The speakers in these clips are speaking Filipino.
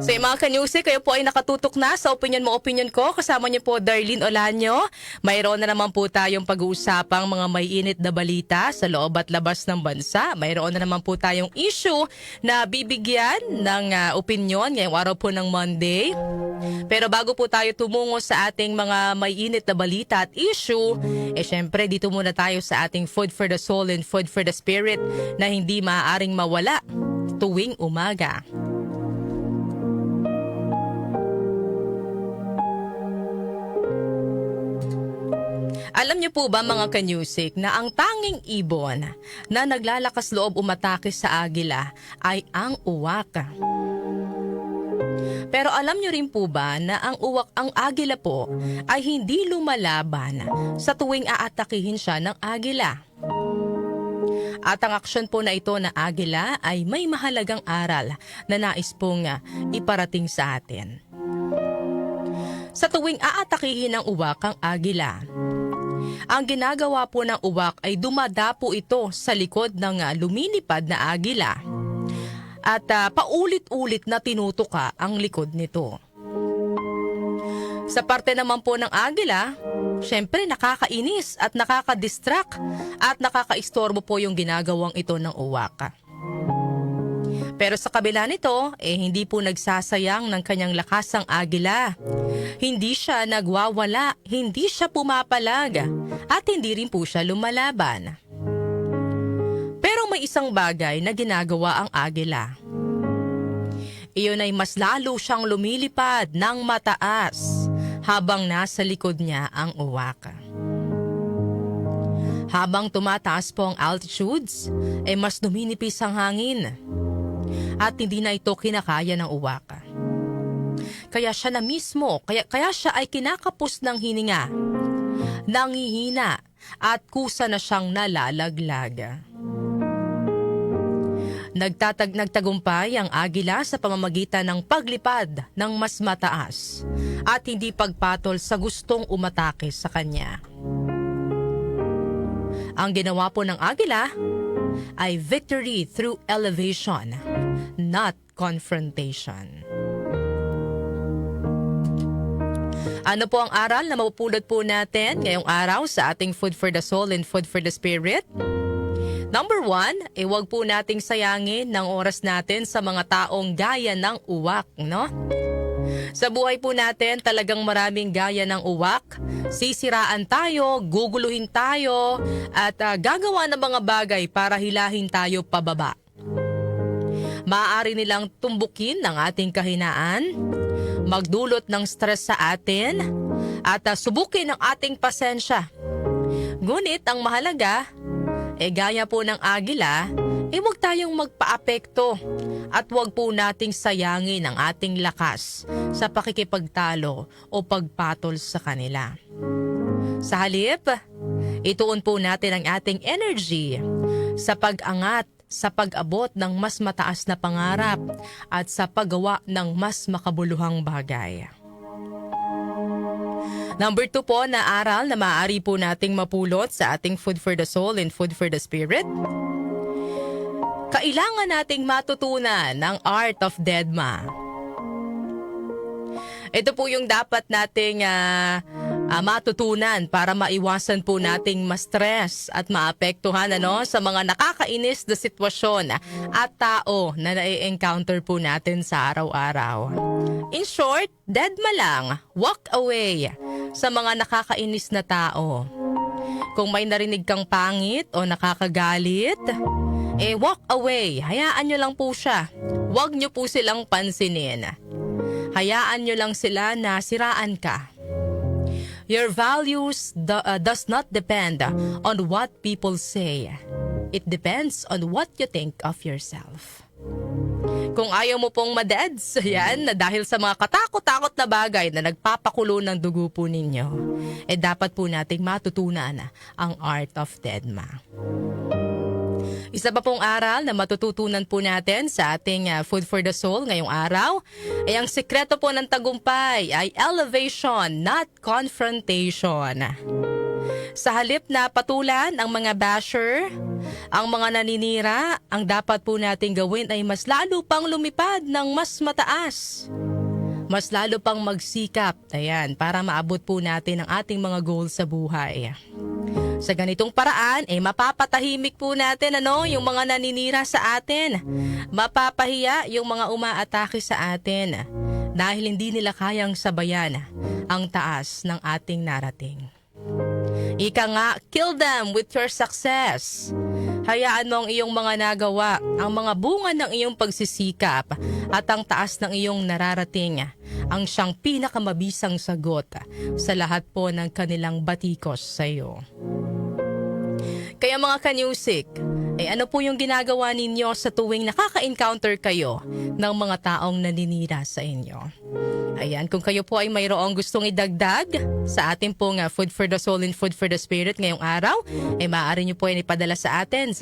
So mga kanyusi, kayo po ay nakatutok na sa opinion mo, opinion ko. Kasama niyo po Darlene Olanyo. Mayroon na naman po tayong pag-uusapang mga may init na balita sa loob at labas ng bansa. Mayroon na naman po tayong issue na bibigyan ng opinion ngayong araw po ng Monday. Pero bago po tayo tumungo sa ating mga may init na balita at issue, syempre dito muna tayo sa ating Food for the Soul and Food for the Spirit na hindi maaaring mawala tuwing umaga. Alam niyo po ba mga kanyusik na ang tanging ibon na naglalakas loob umatake sa agila ay ang uwak? Pero alam niyo rin po ba na ang agila po ay hindi lumalaban sa tuwing aatakihin siya ng agila? At ang aksyon po na ito na agila ay may mahalagang aral na nais pong iparating sa atin. Sa tuwing aatakihin ng uwak ang agila, ang ginagawa po ng uwak ay dumadapo ito sa likod ng lumilipad na agila at paulit-ulit na tinutuka ang likod nito. Sa parte naman po ng agila, syempre nakakainis at nakakadistract at nakakaistorbo po yung ginagawang ito ng uwak. Pero sa kabila nito, hindi po nagsasayang ng kanyang lakas ang agila. Hindi siya nagwawala, hindi siya pumapalag, at hindi rin po siya lumalaban. Pero may isang bagay na ginagawa ang agila. Iyon ay mas lalo siyang lumilipad ng mataas habang nasa likod niya ang uwak. Habang tumataas po ang altitudes, mas numinipis ang hangin. At hindi na ito kinakaya ng uwak. Kaya siya na mismo, kaya siya ay kinakapos ng hininga, nangihina at kusa na siyang nalalaglag. Nagtagumpay ang agila sa pamamagitan ng paglipad ng mas mataas at hindi pagpatol sa gustong umatake sa kanya. Ang ginawa po ng agila ay victory through elevation, not confrontation. Ano po ang aral na mapupulot po natin ngayong araw sa ating Food for the Soul and Food for the Spirit? Number 1, huwag po nating sayangin ng oras natin sa mga taong gaya ng uwak, no? Sa buhay po natin, talagang maraming gaya ng uwak. Sisiraan tayo, guguluhin tayo, at gagawa ng mga bagay para hilahin tayo pababa. Maaari nilang tumbukin ng ating kahinaan, magdulot ng stress sa atin, at subukin ang ating pasensya. Ngunit ang mahalaga, gaya po ng agila, huwag tayong magpaapekto at huwag po nating sayangin ang ating lakas sa pakikipagtalo o pagpatol sa kanila. Sa halip, ituon po natin ang ating energy sa pag-angat, sa pag-abot ng mas mataas na pangarap at sa paggawa ng mas makabuluhang bagay. Number 2 po na aral na maaari po nating mapulot sa ating Food for the Soul and Food for the Spirit. Kailangan nating matutunan ng Art of Deadma. Ito po yung dapat nating matutunan para maiwasan po nating ma-stress at maapektuhan sa mga nakakainis na sitwasyon at tao na nai-encounter po natin sa araw-araw. In short, deadma lang, walk away sa mga nakakainis na tao. Kung may narinig kang pangit o nakakagalit, walk away. Hayaan nyo lang po siya. Huwag nyo po silang pansinin. Hayaan nyo lang sila na siraan ka. Your values does not depend on what people say. It depends on what you think of yourself. Kung ayaw mo pong madeds, yan, na dahil sa mga katakot-takot na bagay na nagpapakulo ng dugo po ninyo, dapat po nating matutunan ang Art of Deadma. Isa pa pong aral na matututunan po natin sa ating Food for the Soul ngayong araw ay ang sekreto po ng tagumpay ay elevation, not confrontation. Sa halip na patulan ang mga basher, ang mga naninira, ang dapat po nating gawin ay mas lalo pang lumipad ng mas mataas. Mas lalo pang magsikap, ayan, para maabot po natin ang ating mga goals sa buhay. Sa ganitong paraan, mapapatahimik po natin yung mga naninira sa atin. Mapapahiya yung mga umaatake sa atin dahil hindi nila kayang sabayan ang taas ng ating narating. Ika nga, kill them with your success. Hayaan mo ang iyong mga nagawa, ang mga bunga ng iyong pagsisikap at ang taas ng iyong nararating ang siyang pinakamabisang sagot sa lahat po ng kanilang batikos sa iyo. Kaya mga kanyusik, ano po yung ginagawa ninyo sa tuwing nakaka-encounter kayo ng mga taong naninira sa inyo? Ayan, kung kayo po ay mayroong gustong idagdag sa ating pong Food for the Soul and Food for the Spirit ngayong araw, maaari nyo po yan ipadala sa atin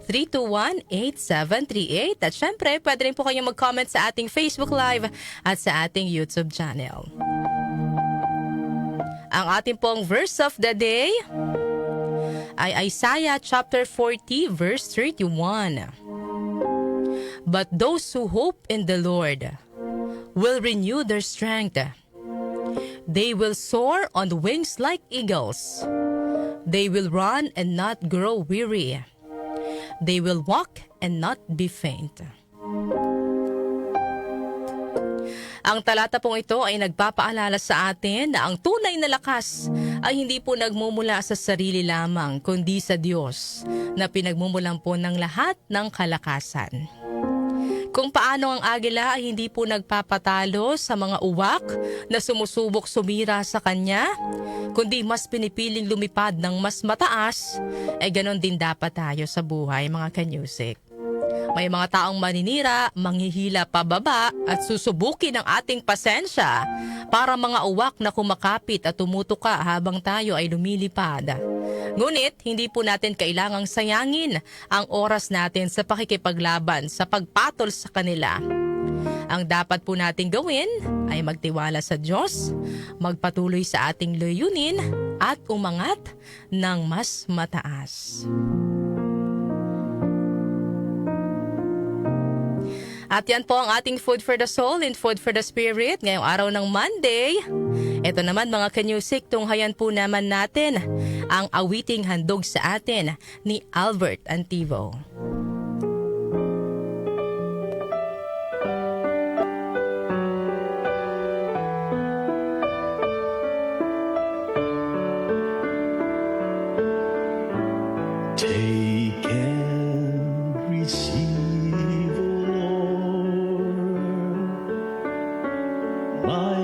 0929-321-8738 at syempre pwede rin po kayong mag-comment sa ating Facebook Live at sa ating YouTube channel. Ang ating pong verse of the day ay Isaiah chapter 40 verse 31. But those who hope in the Lord will renew their strength. They will soar on wings like eagles. They will run and not grow weary. They will walk and not be faint. Ang talata pong ito ay nagpapaalala sa atin na ang tunay na lakas ay hindi po nagmumula sa sarili lamang kundi sa Diyos na pinagmumulan po ng lahat ng kalakasan. Kung paano ang agila ay hindi po nagpapatalo sa mga uwak na sumusubok sumira sa kanya, kundi mas pinipiling lumipad ng mas mataas, ganon din dapat tayo sa buhay mga kanyusik. May mga taong maninira, manghihila pababa at susubukin ang ating pasensya para mga uwak na kumakapit at tumutuka habang tayo ay lumilipad. Ngunit hindi po natin kailangang sayangin ang oras natin sa pakikipaglaban sa pagpatol sa kanila. Ang dapat po nating gawin ay magtiwala sa Diyos, magpatuloy sa ating layunin at umangat ng mas mataas. At yan po ang ating Food for the Soul and Food for the Spirit ngayong araw ng Monday. Ito naman mga kanyusik, tunghayan po naman natin ang awiting handog sa atin ni Albert Antivo. Take and receive, my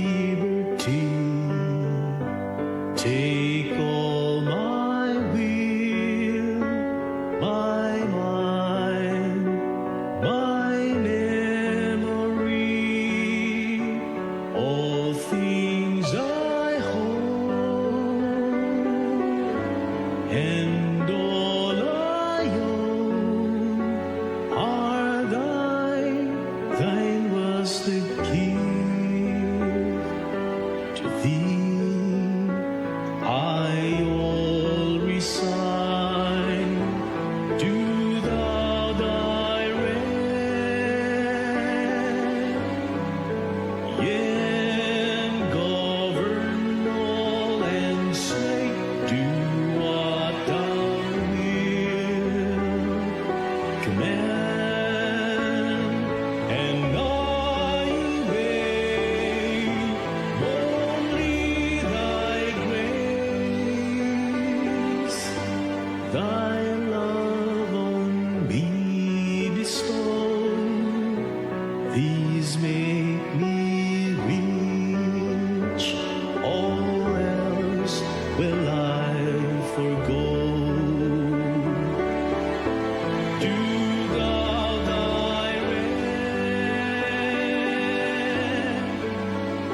liberty. Take all my will, my mind, my memory, all things I hold, and all I own are thine. Thine was the gift to thee. I all resign. Do thou direct, yea, govern all and say, do what thou wilt command, and I wait only thy grace, thy love on me bestow. These make me rich, all else will I forgo. Do thou direct,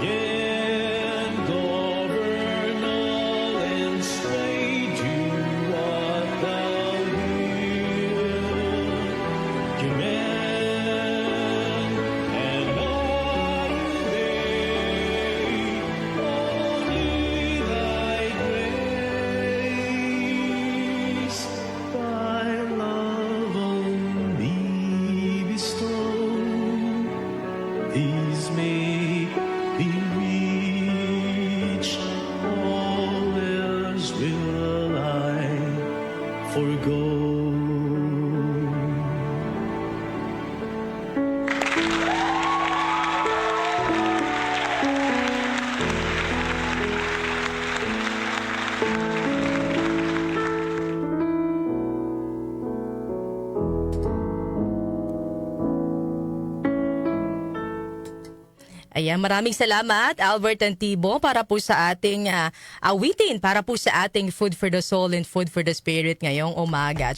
yea, govern all and sway, do what thou wilt command, and I obey only thy forgo. Ayan, maraming salamat Albert Antibo para po sa ating awitin, para po sa ating Food for the Soul and Food for the Spirit ngayong umaga.